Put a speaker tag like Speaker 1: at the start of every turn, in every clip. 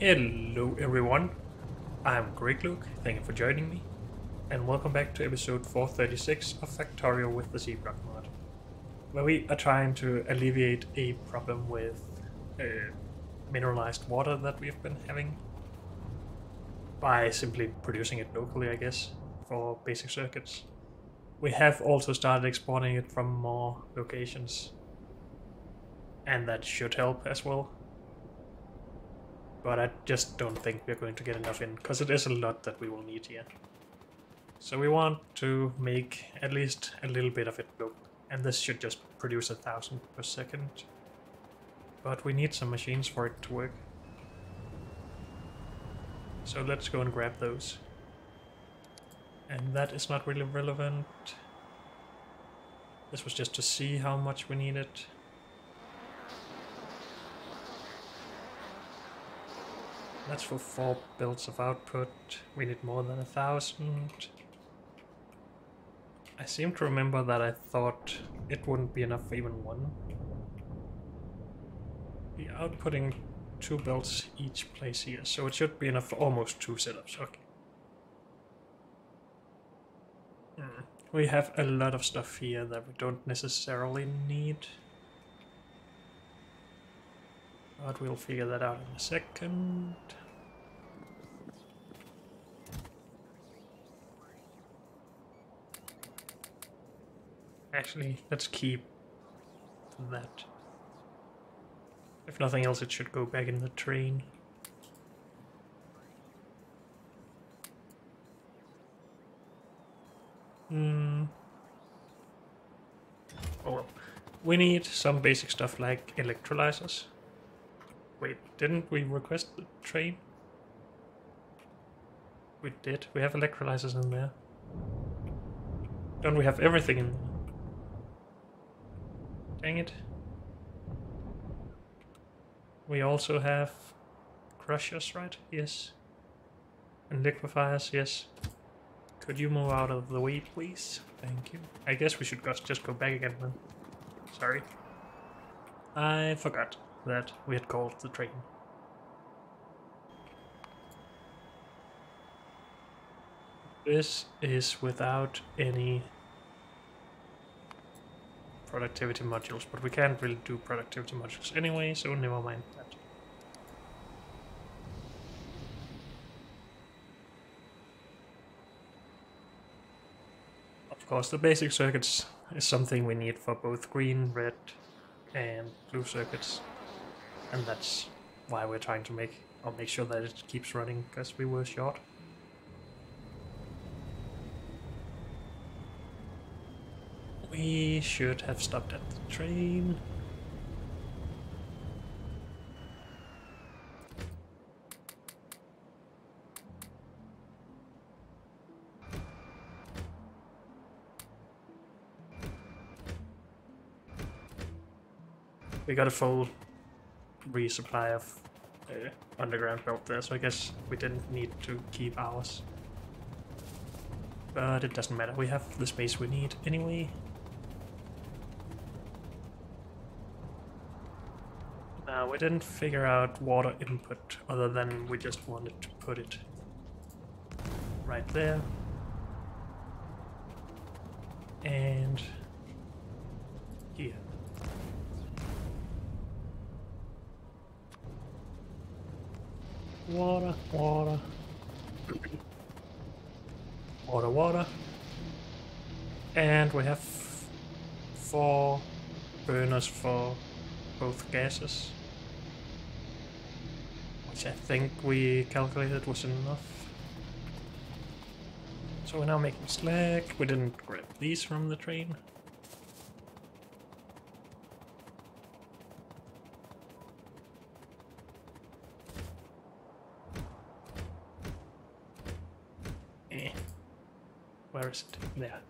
Speaker 1: Hello everyone, I'm Greg Luke, thank you for joining me, and welcome back to episode 436 of Factorio with the Z-Block mod, where we are trying to alleviate a problem with mineralized water that we've been having by simply producing it locally, I guess, for basic circuits. We have also started exporting it from more locations, and that should help as well. But I just don't think we're going to get enough in, because it is a lot that we will need here. So we want to make at least a little bit of it local, and this should just produce 1,000 per second. But we need some machines for it to work. So let's go and grab those. And that is not really relevant. This was just to see how much we needed. That's for 4 builds of output. We need more than 1,000. I seem to remember that I thought it wouldn't be enough for even one. We're outputting 2 builds each place here, so it should be enough for almost 2 setups. Okay. We have a lot of stuff here that we don't necessarily need. But we'll figure that out in a second. Actually, let's keep that. If nothing else, it should go back in the train. Oh well. We need some basic stuff like electrolyzers. Wait, didn't we request the train? We did. We have electrolyzers in there. Don't we have everything in there? Dang it. We also have crushers, right? Yes. And liquefiers, yes. Could you move out of the way, please? Thank you. I guess we should just go back again then. Sorry. I forgot that we had called the train. This is without any productivity modules, but we can't really do productivity modules anyway, so never mind that. Of course, the basic circuits is something we need for both green, red, and blue circuits, and that's why we're trying to make sure that it keeps running, because we were short. We should have stopped at the train. We got a full resupply of underground belt there, so I guess we didn't need to keep ours. But it doesn't matter, we have the space we need anyway. Now, we didn't figure out water input, other than we just wanted to put it right there. And here. Water, water. Water, water. And we have 4 burners for both gases, which I think we calculated was enough. So we're now making slag. We didn't grab these from the train. Where is it? There.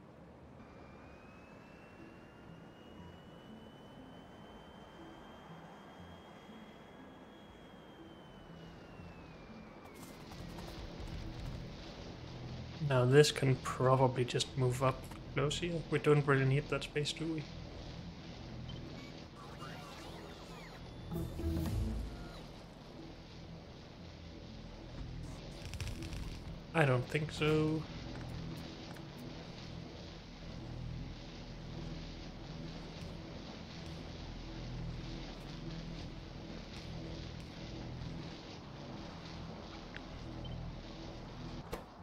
Speaker 1: Now this can probably just move up close here. We don't really need that space, do we? I don't think so.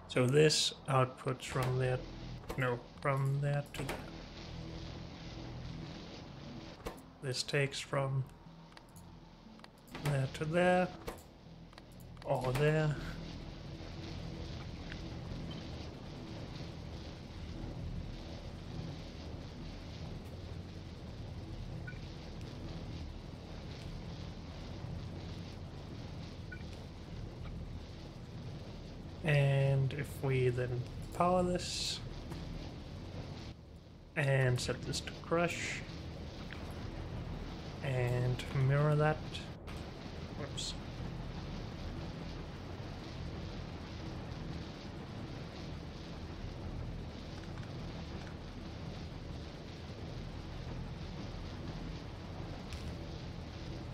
Speaker 1: So this outputs from there, no, from there to there. This takes from there to there, or there. And if we then power this and set this to crush and mirror that, whoops.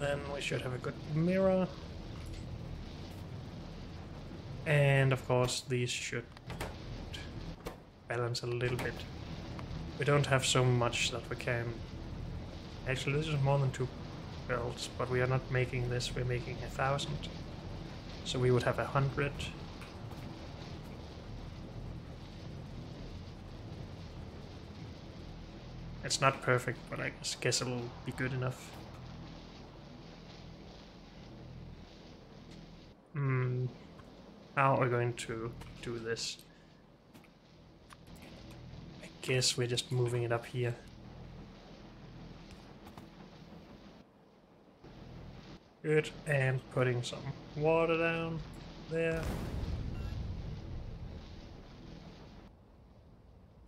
Speaker 1: Then we should have a good mirror. And of course these should balance a little bit. We don't have so much that we can... Actually this is more than 2 belts, but we are not making this, we're making 1,000. So we would have 100. It's not perfect, but I guess it'll be good enough. How are we going to do this? I guess we're just moving it up here. Good, and putting some water down there.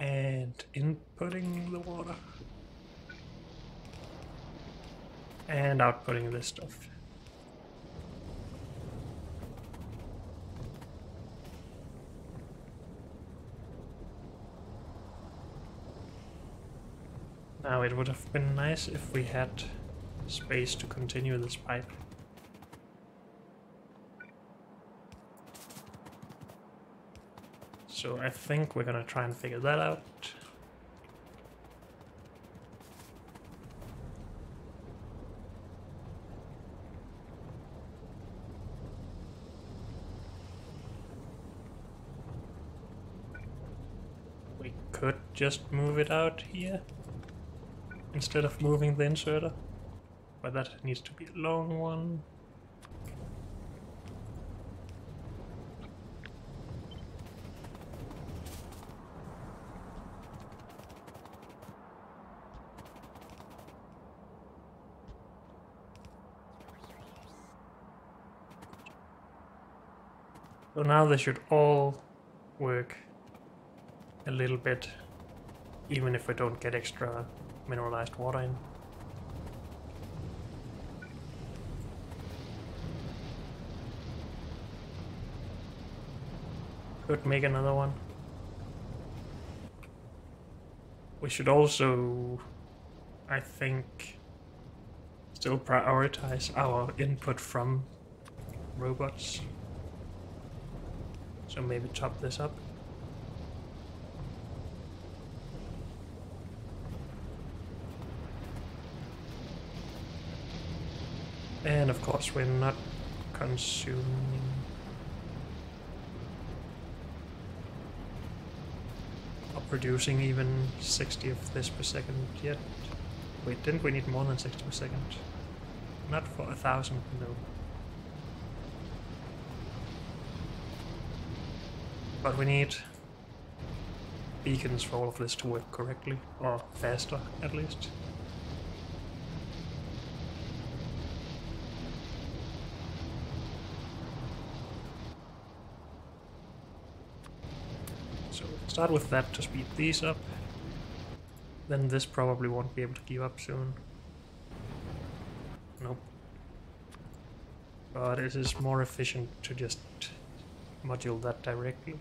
Speaker 1: And inputting the water. And outputting this stuff. Now it would have been nice if we had space to continue this pipe. So I think we're gonna try and figure that out. We could just move it out here instead of moving the inserter, but that needs to be a long one. So now they should all work a little bit, even if we don't get extra mineralized water in. Could make another one. We should also, I think, still prioritize our input from robots. So maybe top this up. And of course we're not consuming or producing even 60 of this per second yet. Wait, didn't we need more than 60 per second? Not for 1,000, no. But we need beacons for all of this to work correctly, or faster at least. So start with that to speed these up. Then this probably won't be able to keep up soon. Nope. But it is more efficient to just module that directly.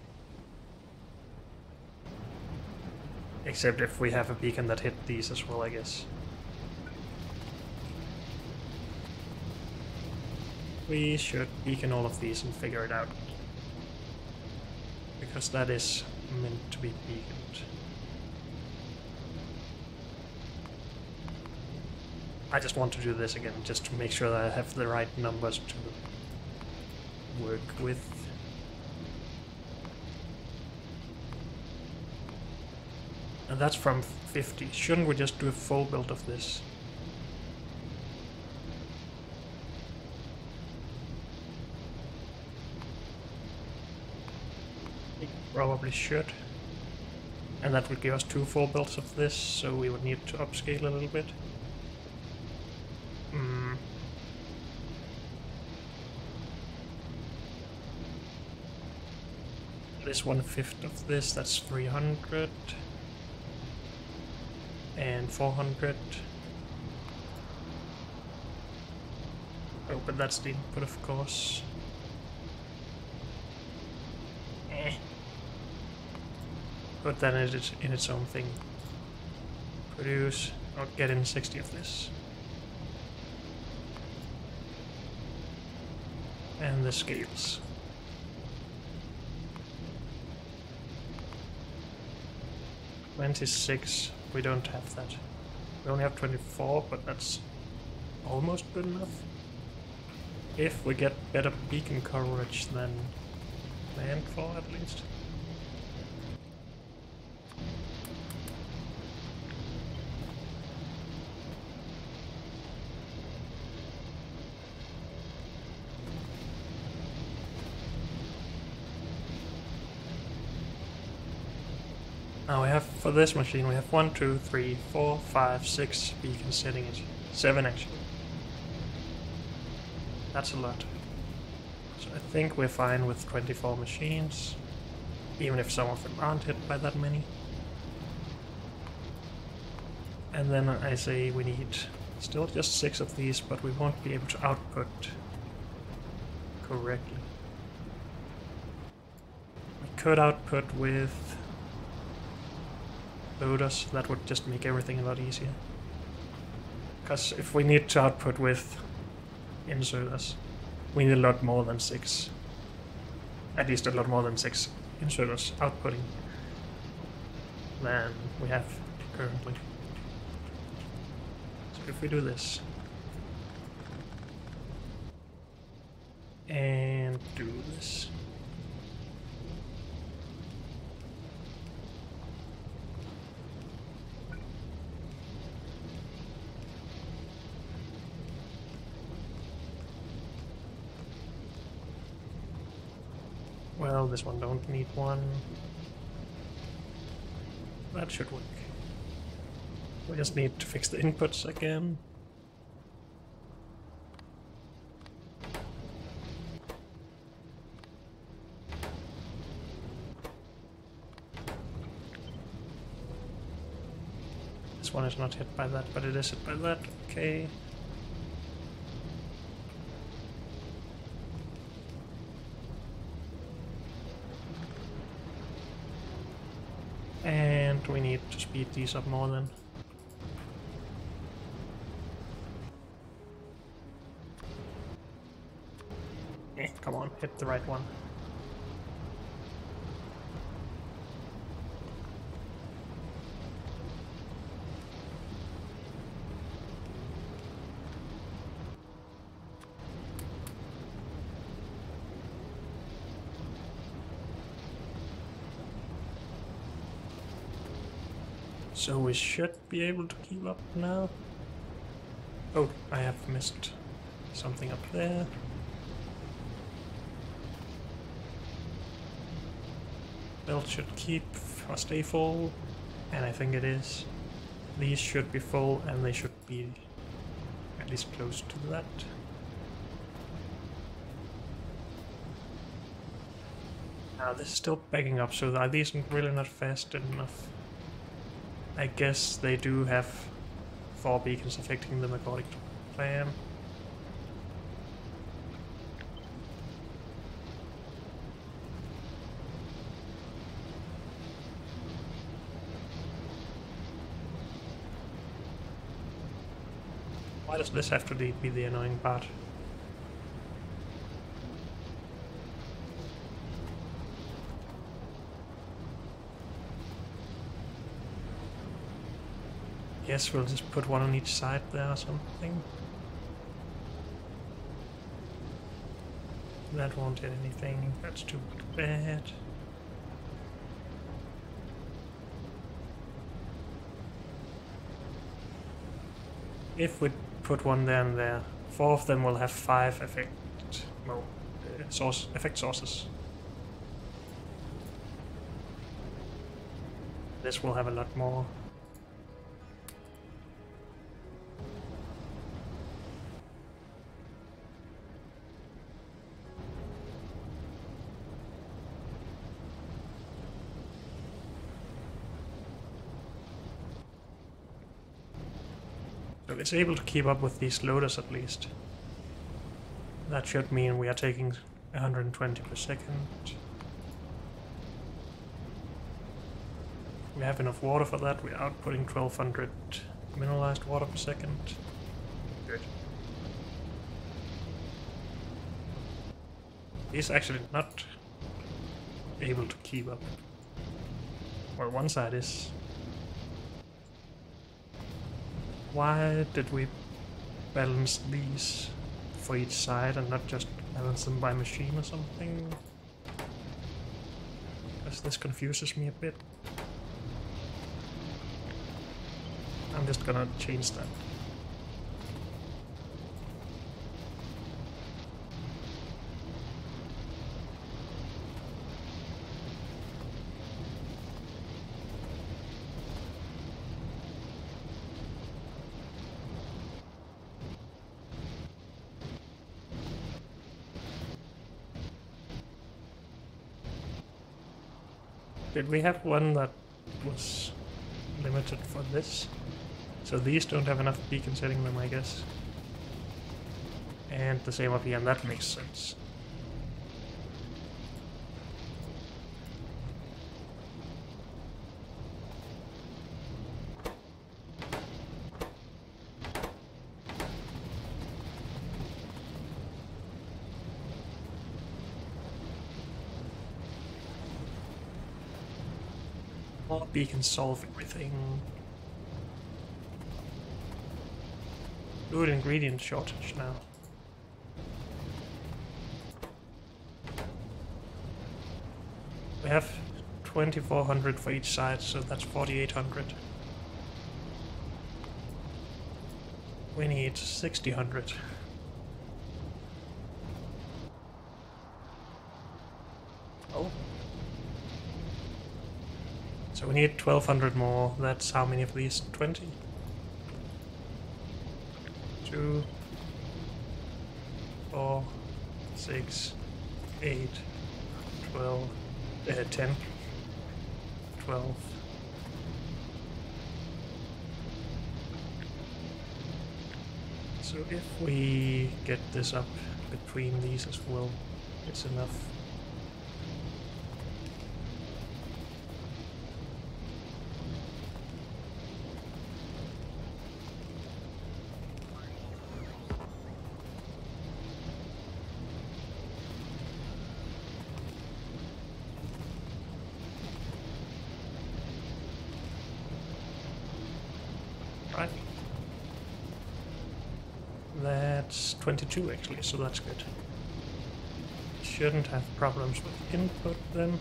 Speaker 1: Except if we have a beacon that hit these as well, I guess. We should beacon all of these and figure it out. because that is meant to be beaconed. I just want to do this again, just to make sure that I have the right numbers to work with. And that's from 50. Shouldn't we just do a full build of this? We probably should. And that would give us 2 full builds of this, so we would need to upscale a little bit. This 1/5 of this, that's 300. And 400. Oh, but that's the input, of course. But then it is in its own thing. Produce, or get in 60 of this. And the scales. $26. We don't have that. We only have 24, but that's almost good enough. If we get better beacon coverage than planned for, at least. Now we have, for this machine, we have 1, 2, 3, 4, 5, 6 beacons setting it. 7 actually. That's a lot. So I think we're fine with 24 machines, even if some of them aren't hit by that many. And then I say we need still just 6 of these, but we won't be able to output correctly. We could output with loaders, that would just make everything a lot easier. Because if we need to output with inserters, we need a lot more than 6. At least a lot more than 6 inserters outputting than we have currently. So if we do this and do this, well, this one don't need one. That should work. We just need to fix the inputs again. This one is not hit by that, but it is hit by that. Okay. And we need to speed these up more then. Come on, hit the right one. So we should be able to keep up now. Oh, I have missed something up there. Belt should keep or stay full, and I think it is. These should be full, and they should be at least close to that. Now this is still backing up, so are these really not fast enough? I guess they do have 4 beacons affecting them according to plan. Why does this have to be the annoying part? Yes, we'll just put one on each side there or something. That won't hit anything. That's too bad. If we put one there and there, 4 of them will have 5 effect, well, effect sources. This will have a lot more. So it's able to keep up with these loaders at least. That should mean we are taking 120 per second. We have enough water for that. We're outputting 1200 mineralized water per second. Good. He's actually not able to keep up. Well, one side is. Why did we balance these for each side and not just balance them by machine or something? Because this confuses me a bit. I'm just gonna change that. Did we have one that was limited for this? So these don't have enough beacons hitting them, I guess. And the same up here, and that makes sense. More beacons solve everything. Fluid ingredient shortage now. We have 2400 for each side, so that's 4800. We need 6000. Oh. So we need 1200 more. That's how many of these? 20? 2, 4, 6, 8, 12, 10, 12. So if we get this up between these as well, it's enough. Right. That's 22 actually, so that's good. Shouldn't have problems with input then.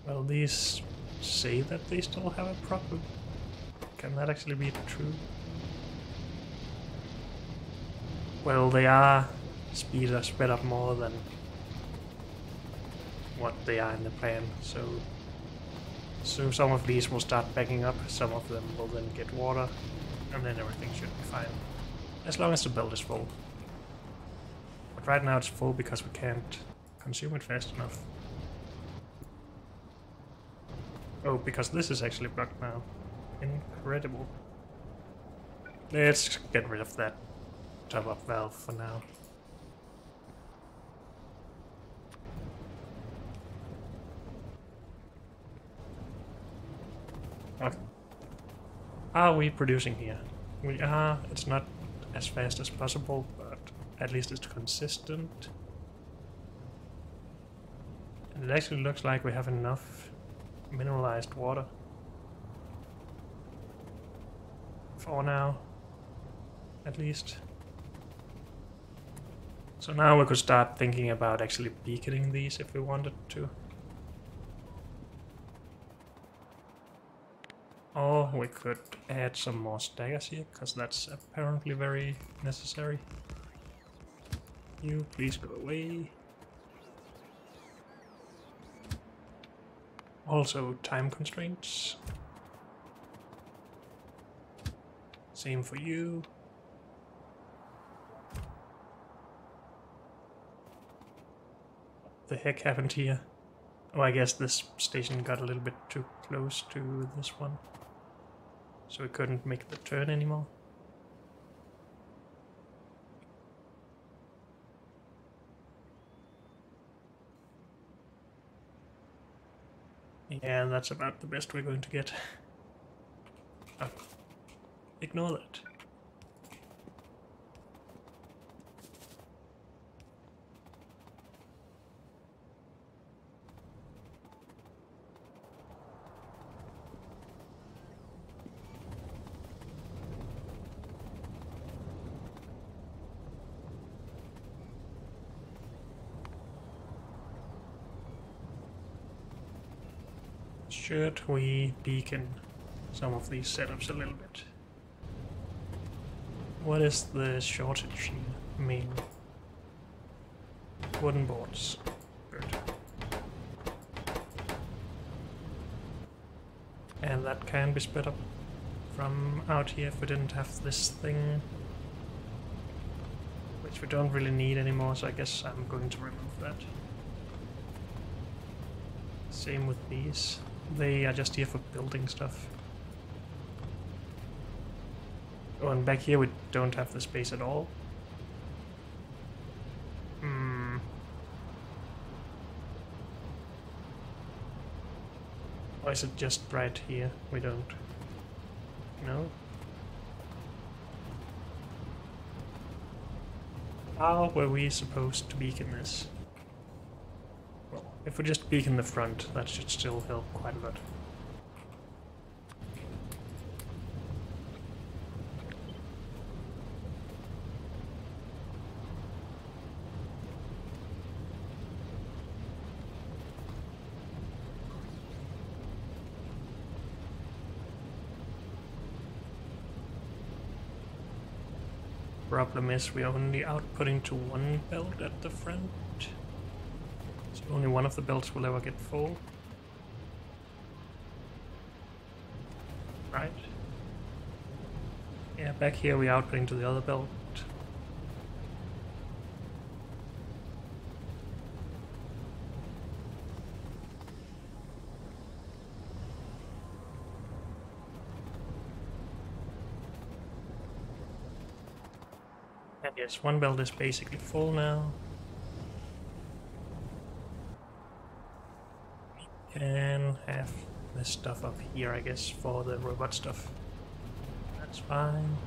Speaker 1: Well, these say that they still have a problem. Can that actually be true? Well, they are sped up more than what they are in the plan, so some of these will start backing up, some of them will then get water, and then everything should be fine. As long as the build is full. But right now it's full because we can't consume it fast enough. Oh, because this is actually blocked now. Incredible. Let's get rid of that top-up valve for now. What are we producing here? We are. It's not as fast as possible, but at least it's consistent. And it actually looks like we have enough mineralized water. For now, at least. So now we could start thinking about actually beaconing these if we wanted to. Or we could add some more staggers here, because that's apparently very necessary. You, please go away. Also, time constraints. Same for you. What the heck happened here? Oh, I guess this station got a little bit too close to this one. So we couldn't make the turn anymore. Yeah, that's about the best we're going to get. Oh, ignore that. Should we beacon some of these setups a little bit? What is the shortage here? Mainly wooden boards. Good. And that can be sped up from out here if we didn't have this thing, which we don't really need anymore, so I guess I'm going to remove that. Same with these. They are just here for building stuff. Oh, and back here we don't have the space at all. Or is it just right here? We don't. No? How were we supposed to beacon this? Well, if we just beacon the front, that should still help quite a lot. Problem is we're only outputting to one belt at the front, so only one of the belts will ever get full. Right? Yeah, back here we're outputting to the other belt. And yes, one belt is basically full now. We can have this stuff up here, I guess, for the robot stuff. That's fine.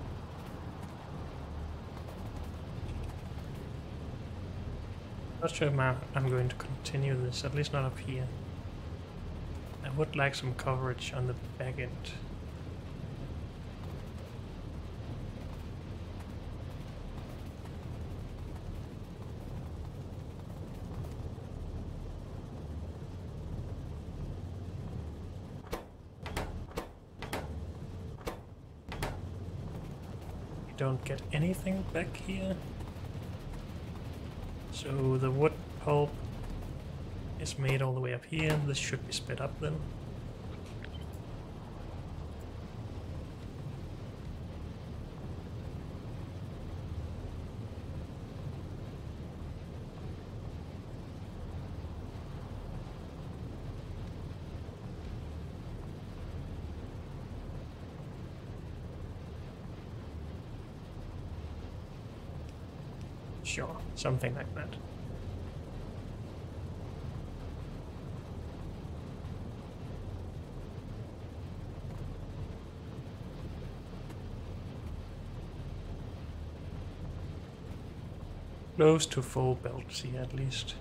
Speaker 1: Not sure if I'm going to continue this, at least not up here. I would like some coverage on the back end. Don't get anything back here. So the wood pulp is made all the way up here. This should be sped up then. Sure, something like that. Close to full belts here at least.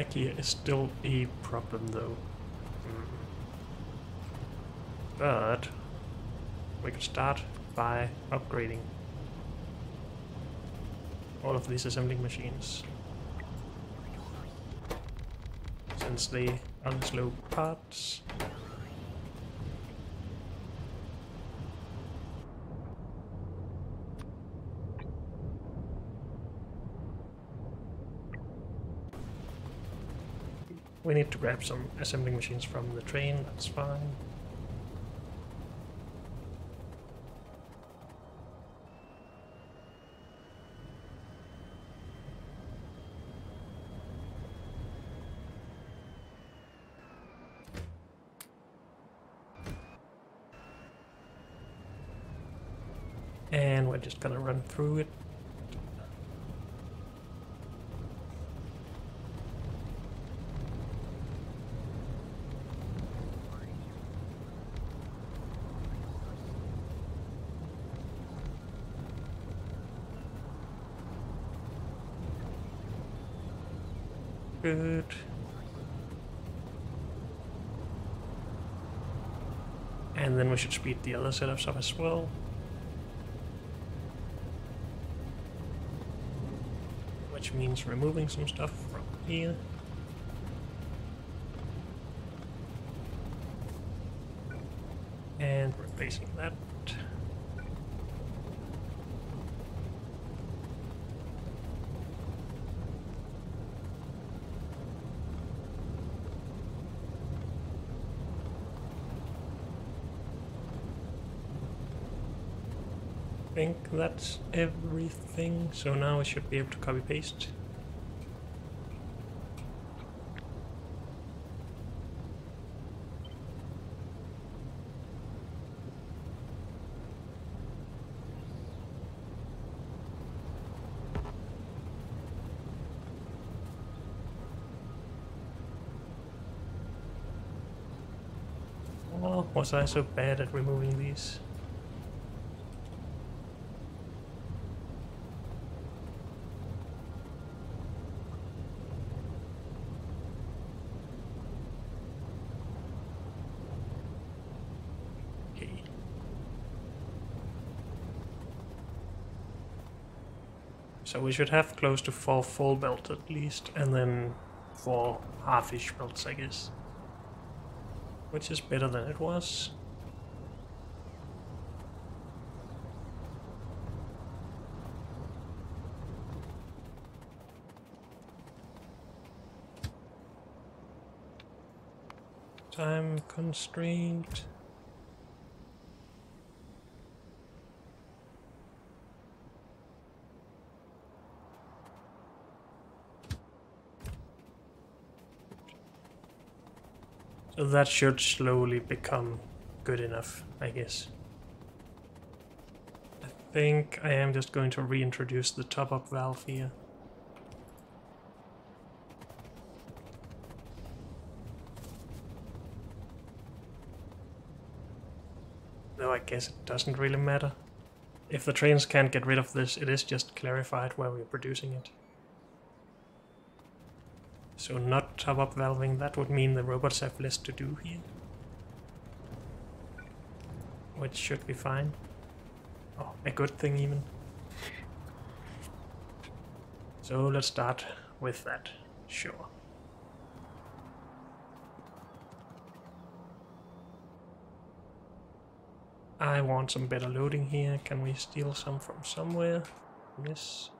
Speaker 1: back here is still a problem though. But we could start by upgrading all of these assembling machines, since they unload parts. We need to grab some assembling machines from the train, that's fine. And we're just gonna run through it. Good. And then we should speed the other setups up as well. Which means removing some stuff from here. And replacing that. I think that's everything, so now we should be able to copy paste. Oh, was I so bad at removing these? So we should have close to 4 full belts at least, and then 4 half-ish belts, I guess. Which is better than it was. Time constraint. So that should slowly become good enough, I guess. I think I am just going to reintroduce the top-up valve here. Though I guess it doesn't really matter. If the trains can't get rid of this, it is just clarified where we're producing it. So not top-up valving, that would mean the robots have less to do here. Which should be fine. Oh, a good thing even. So let's start with that, sure. I want some better loading here. Can we steal some from somewhere? Yes.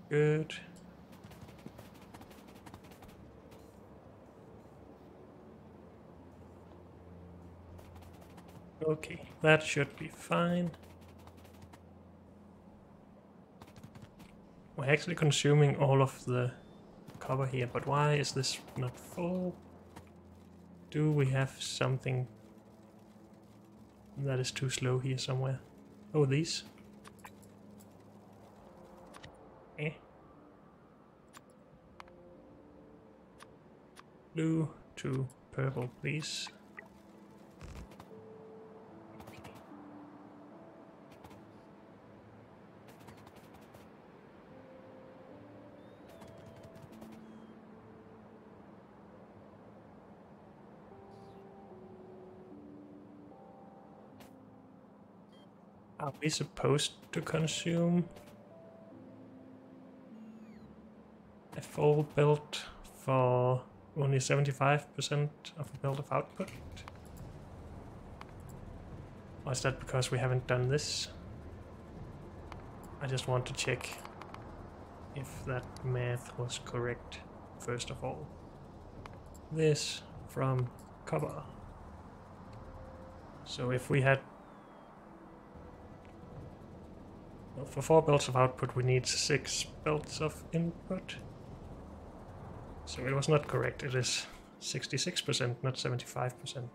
Speaker 1: Good. Okay, that should be fine. We're actually consuming all of the copper here, but why is this not full? Do we have something that is too slow here somewhere? Oh, these? Eh. Blue to purple, please. Are we supposed to consume a full build for only 75% of a build of output? Or is that because we haven't done this? I just want to check if that math was correct, first of all. This from copper. So if we had... Well, for 4 belts of output we need 6 belts of input. So it was not correct, it is 66%, not 75%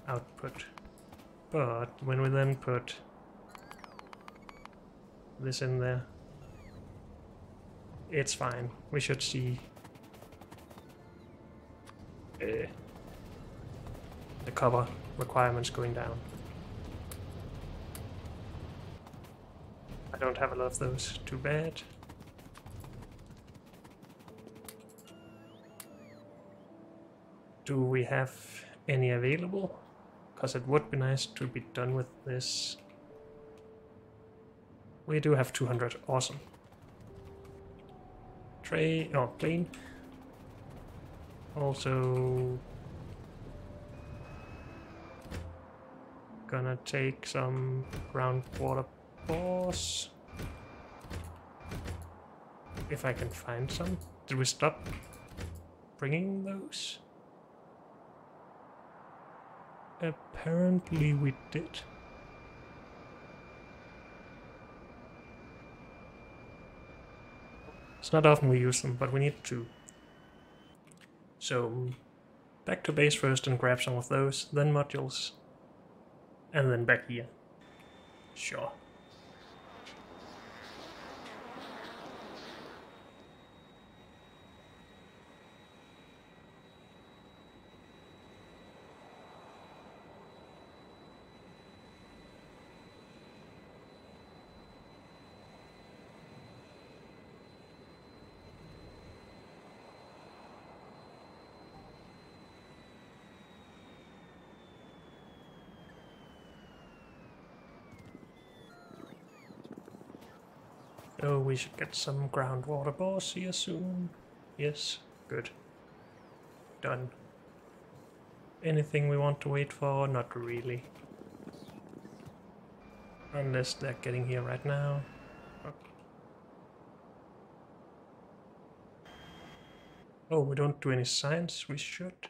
Speaker 1: output. But when we then put this in there, it's fine. We should see the copper requirements going down. I don't have a lot of those, too bad. Do we have any available? Because it would be nice to be done with this. We do have 200, awesome. Tray, oh, plane. Also gonna take some groundwater bores. If I can find some. Did we stop bringing those? Apparently we did. It's not often we use them, but we need to. So back to base first and grab some of those, then modules, and then back here. Sure. Oh, we should get some groundwater bores here soon. Yes, good. Done. Anything we want to wait for? Not really. Unless they're getting here right now. Oh, we don't do any science? We should.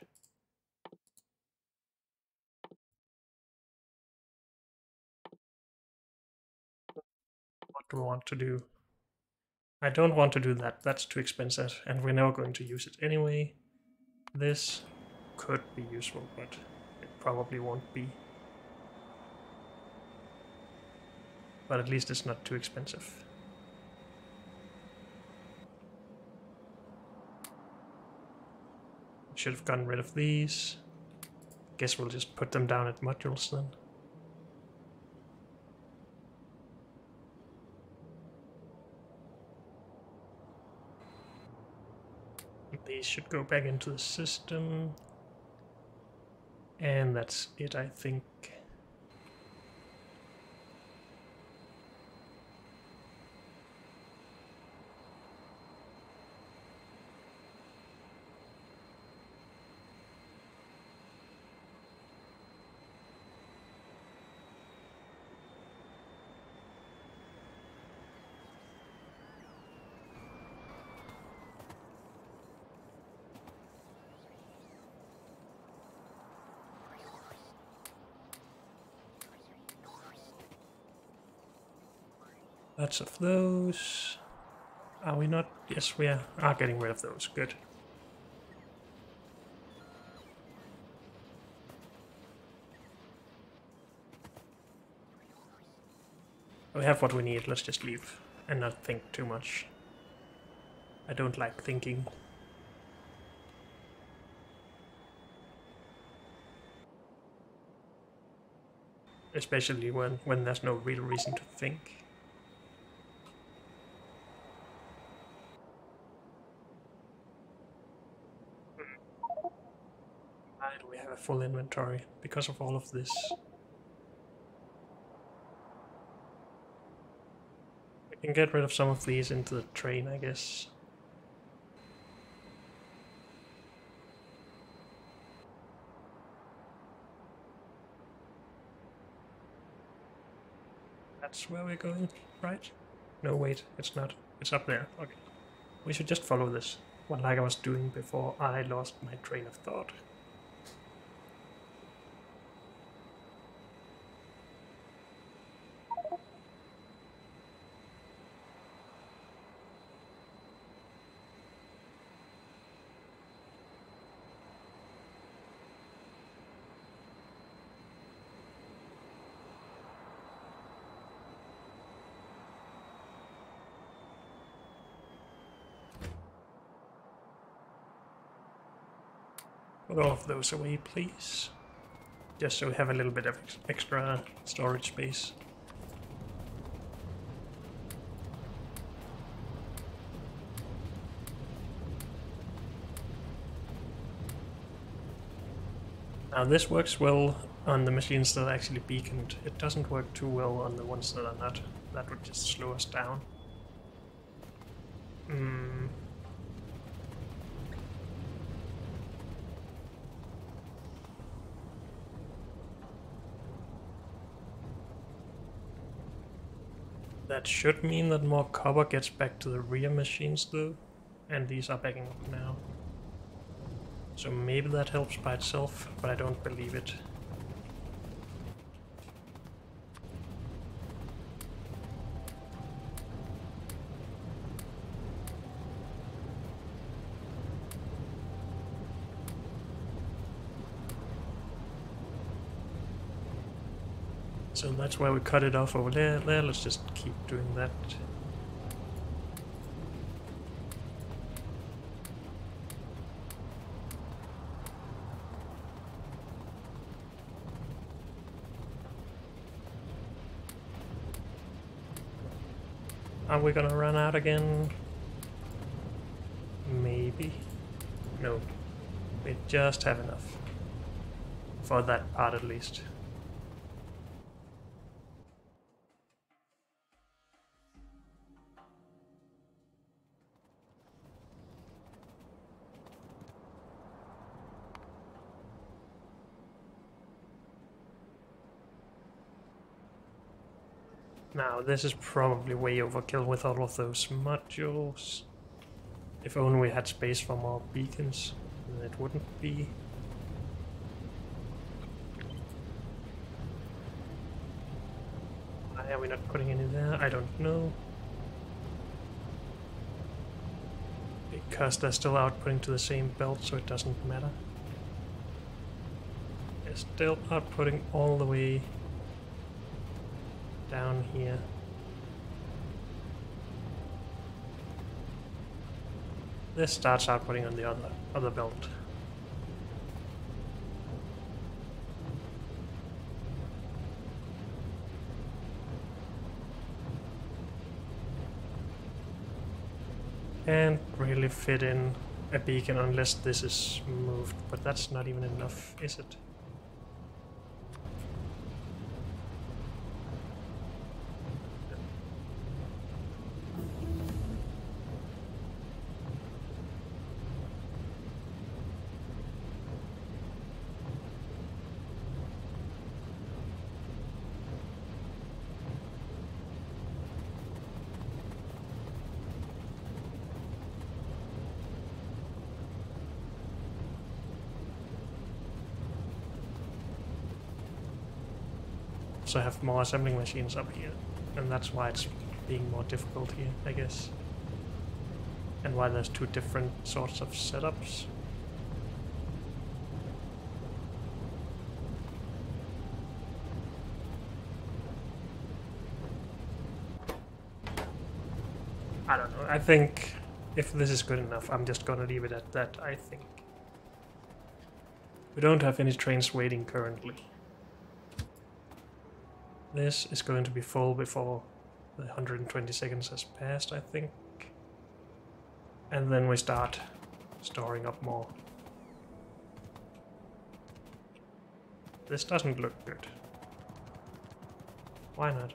Speaker 1: What do we want to do? I don't want to do that, that's too expensive, and we're never going to use it anyway. This could be useful, but it probably won't be. But at least it's not too expensive. Should have gotten rid of these. Guess we'll just put them down at modules then. These should go back into the system. And that's it, I think. Lots of those. Are we not? Yes, we are getting rid of those. Good. We have what we need. Let's just leave and not think too much. I don't like thinking. Especially when there's no real reason to think. Why do we have a full inventory? Because of all of this. We can get rid of some of these into the train, I guess. That's where we're going, right? No, wait, it's not. It's up there. Okay. We should just follow this. What like I was doing before I lost my train of thought. Put all of those away, please. Just so we have a little bit of extra storage space. Now this works well on the machines that are actually beaconed. It doesn't work too well on the ones that are not. That would just slow us down. That should mean that more copper gets back to the rear machines though, and these are backing up now. So maybe that helps by itself, but I don't believe it. So that's why we cut it off over there. Let's just keep doing that. Are we gonna run out again? Maybe. No. We just have enough. For that part at least. Now, this is probably way overkill with all of those modules. If only we had space for more beacons, then it wouldn't be. Why are we not putting any there? I don't know. Because they're still outputting to the same belt, so it doesn't matter. They're still outputting all the way down here. This starts outputting on the other belt. Can't really fit in a beacon unless this is moved, but that's not even enough, is it? Also have more assembling machines up here, and that's why it's being more difficult here, I guess. And why there's two different sorts of setups. I don't know, I think if this is good enough, I'm just gonna leave it at that, I think. We don't have any trains waiting currently. This is going to be full before the 120 seconds has passed, I think. And then we start storing up more. This doesn't look good. Why not?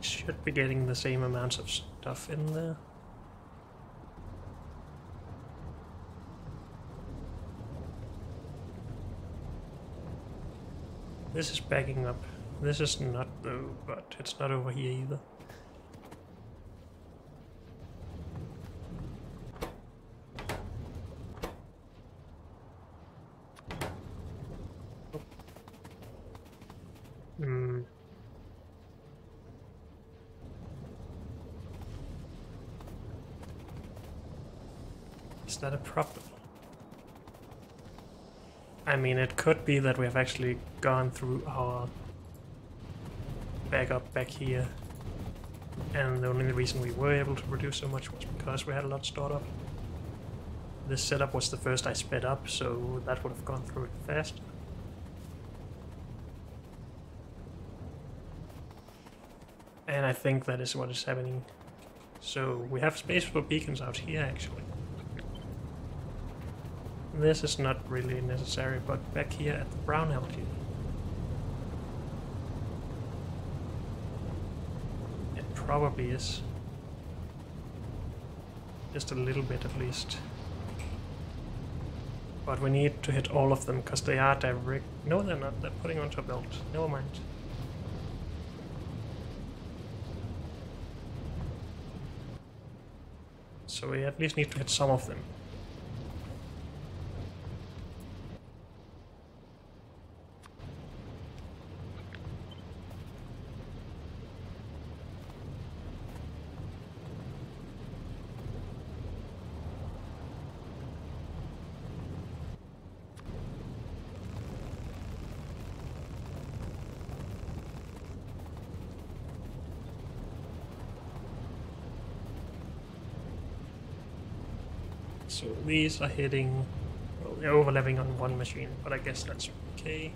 Speaker 1: Should be getting the same amounts of stuff in there. This is backing up. This is not though, but it's not over here either. Is that a problem? I mean, it could be that we have actually gone through our backup back here, and the only reason we were able to produce so much was because we had a lot stored up. This setup was the first I sped up, so that would have gone through it faster. And I think that is what is happening. So we have space for beacons out here actually. This is not really necessary, but back here at the brown algae, it probably is. Just a little bit at least. But we need to hit all of them, because they are direct... No, they're not. They're putting onto a belt. Never mind. So we at least need to hit some of them. So these are hitting, well, they're overlapping on one machine, but I guess that's okay.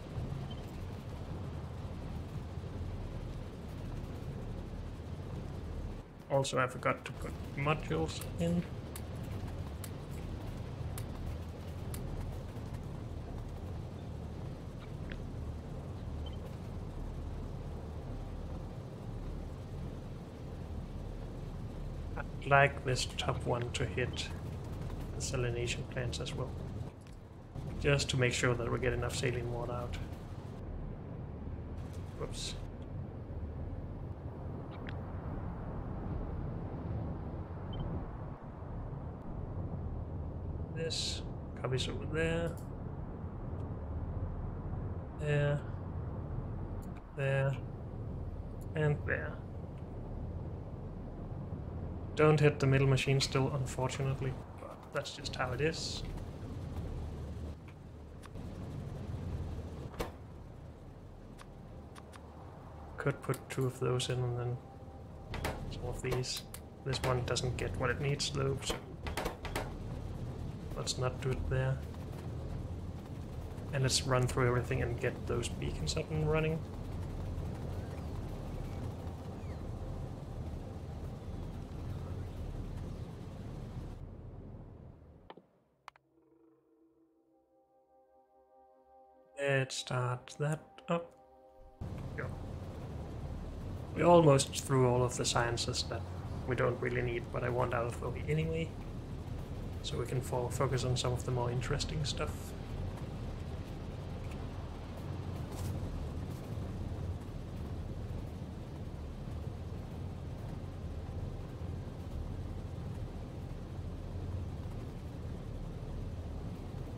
Speaker 1: Also, I forgot to put modules in. I'd like this top one to hit the salination plants as well, just to make sure that we get enough saline water out. Whoops. This copies over there, there, there, and there. Don't hit the middle machine still, unfortunately. That's just how it is. Could put two of those in and then some of these. This one doesn't get what it needs though, so let's not do it there. And let's run through everything and get those beacons up and running. Let's start that up. Go. We almost threw all of the sciences that we don't really need, but I want out of OE anyway, so we can focus on some of the more interesting stuff.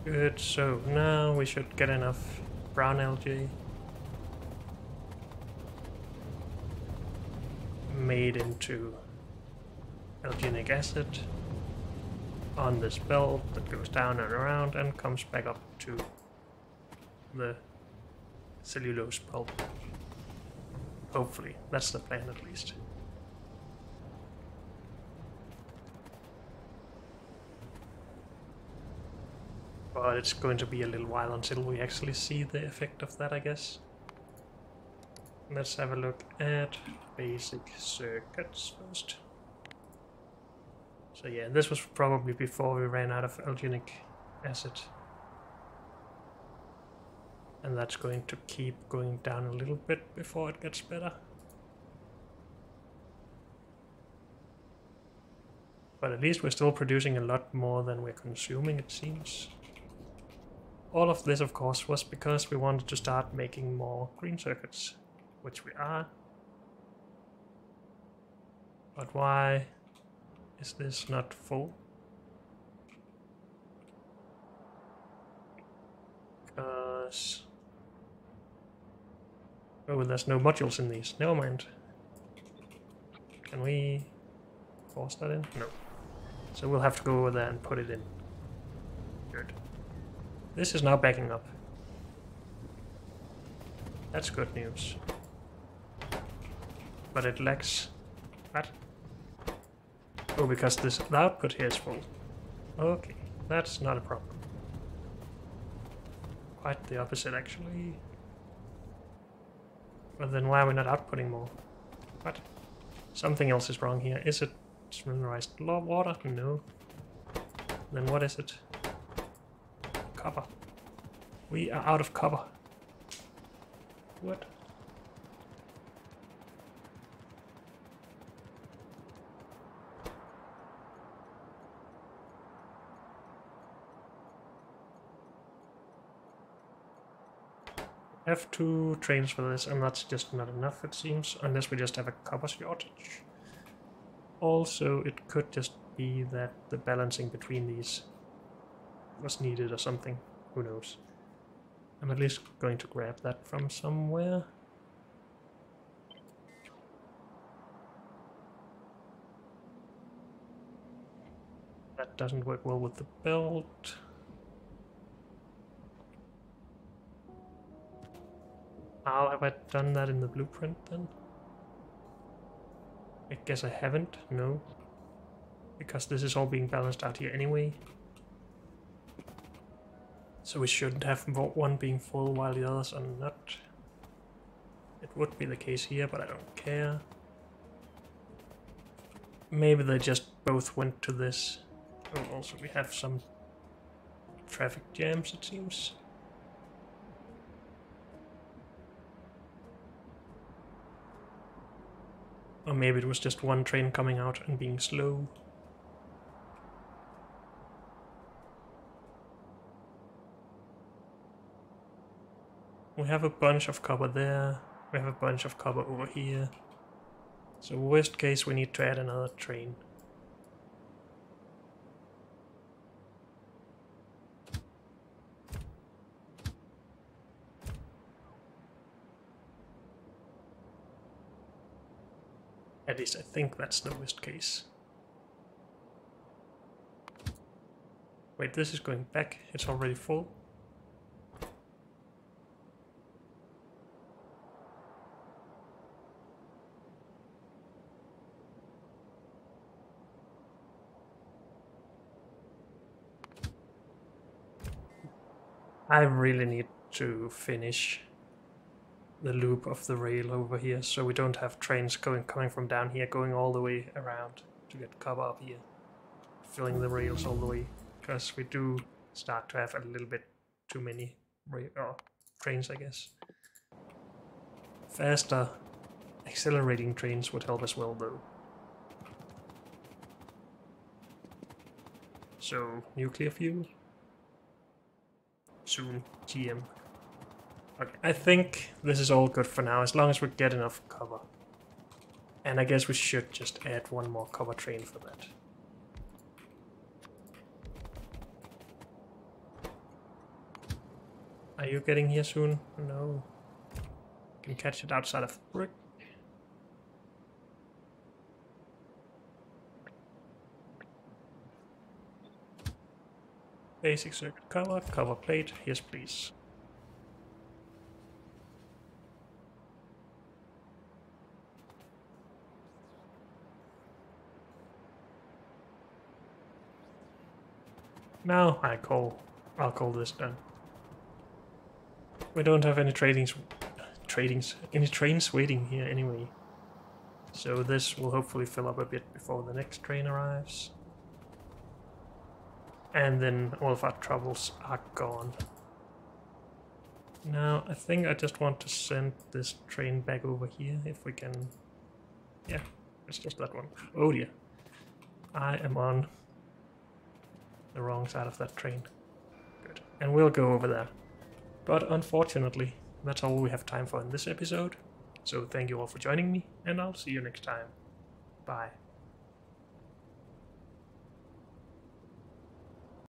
Speaker 1: Good, so now we should get enough brown algae made into alginic acid on this belt that goes down and around and comes back up to the cellulose pulp. Hopefully, that's the plan at least. But it's going to be a little while until we actually see the effect of that, I guess. Let's have a look at basic circuits first. So yeah, this was probably before we ran out of alginic acid. And that's going to keep going down a little bit before it gets better. But at least we're still producing a lot more than we're consuming, it seems. All of this, of course, was because we wanted to start making more green circuits, which we are. But why is this not full? Because... oh, there's no modules in these. Never mind. Can we force that in? No. So we'll have to go over there and put it in. Good. This is now backing up. That's good news. But it lacks... what? Oh, because the output here is full. Okay, that's not a problem. Quite the opposite, actually. But then why are we not outputting more? What? Something else is wrong here. Is it mineralized water? No. Then what is it? Copper. We are out of copper. What? Have 2 trains for this, and that's just not enough, it seems, unless we just have a copper shortage. Also, it could just be that the balancing between these was needed or something. Who knows? I'm at least going to grab that from somewhere. That doesn't work well with the belt. How have I done that in the blueprint then? I guess I haven't, no. Because this is all being balanced out here anyway. So we shouldn't have one being full while the others are not. It would be the case here, but I don't care. Maybe they just both went to this. Oh, also we have some traffic jams, it seems. Or maybe it was just one train coming out and being slow. We have a bunch of copper there. We have a bunch of copper over here. So worst case we need to add another train. At least I think that's the worst case. Wait, this is going back. It's already full. I really need to finish the loop of the rail over here, so we don't have trains coming from down here, going all the way around to get copper up here, filling the rails all the way, because we do start to have a little bit too many trains, I guess. Faster accelerating trains would help as well, though. So, nuclear fuel? Soon, GM. Okay, I think this is all good for now, as long as we get enough copper. And I guess we should just add one more copper train for that. Are you getting here soon? No. Can catch it outside of brick. Basic circuit cover plate, yes please. Now I'll call this done. We don't have any trains waiting here anyway. So this will hopefully fill up a bit before the next train arrives. And then all of our troubles are gone. Now I think I just want to send this train back over here if we can. Yeah, it's just that one. Oh dear. I am on the wrong side of that train. Good. And we'll go over there. But unfortunately, that's all we have time for in this episode. So thank you all for joining me, and I'll see you next time. Bye.